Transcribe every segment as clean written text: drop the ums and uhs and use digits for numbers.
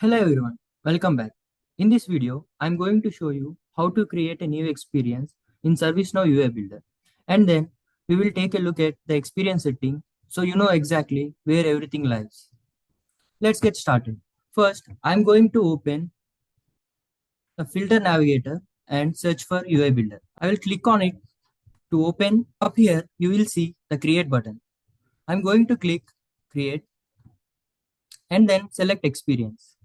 Hello everyone, welcome back. In this video, I'm going to show you how to create a new experience in ServiceNow UI Builder. And then we will take a look at the experience setting so you know exactly where everything lies. Let's get started. First, I'm going to open the filter navigator and search for UI Builder. I will click on it to open. Up here, you will see the create button. I'm going to click create and then select experience.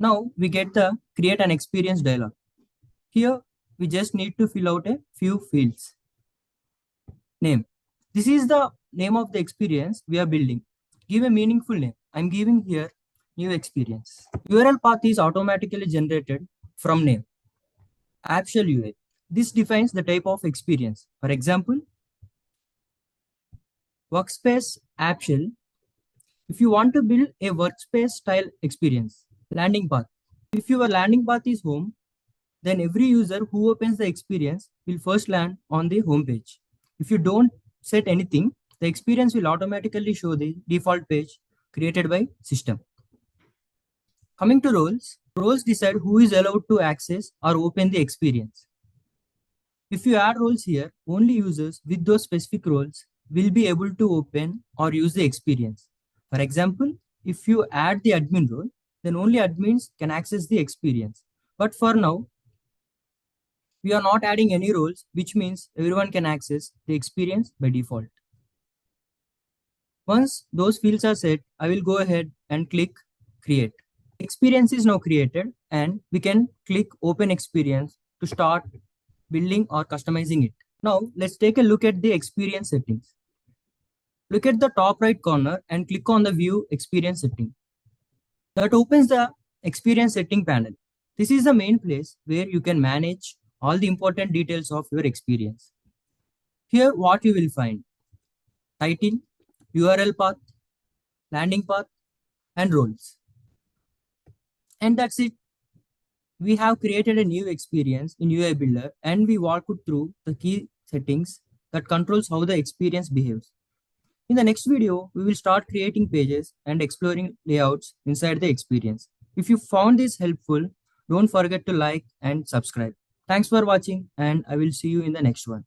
Now we get the create an experience dialog. Here, we just need to fill out a few fields. Name. This is the name of the experience we are building. Give a meaningful name. I'm giving here new experience. URL path is automatically generated from name. App Shell UI. This defines the type of experience. For example, Workspace App Shell. If you want to build a workspace style experience, landing path. If your landing path is home, then every user who opens the experience will first land on the home page. If you don't set anything, the experience will automatically show the default page created by system. Coming to roles, roles decide who is allowed to access or open the experience. If you add roles here, only users with those specific roles will be able to open or use the experience. For example, if you add the admin role, then only admins can access the experience. But for now, we are not adding any roles, which means everyone can access the experience by default. Once those fields are set, I will go ahead and click create. Experience is now created and we can click open experience to start building or customizing it. Now let's take a look at the experience settings. Look at the top right corner and click on the view experience setting. That opens the experience setting panel. This is the main place where you can manage all the important details of your experience. Here what you will find: title, URL path, landing path, and roles. And that's it. We have created a new experience in UI Builder and we walked through the key settings that controls how the experience behaves. In the next video, we will start creating pages and exploring layouts inside the experience. If you found this helpful, don't forget to like and subscribe. Thanks for watching and I will see you in the next one.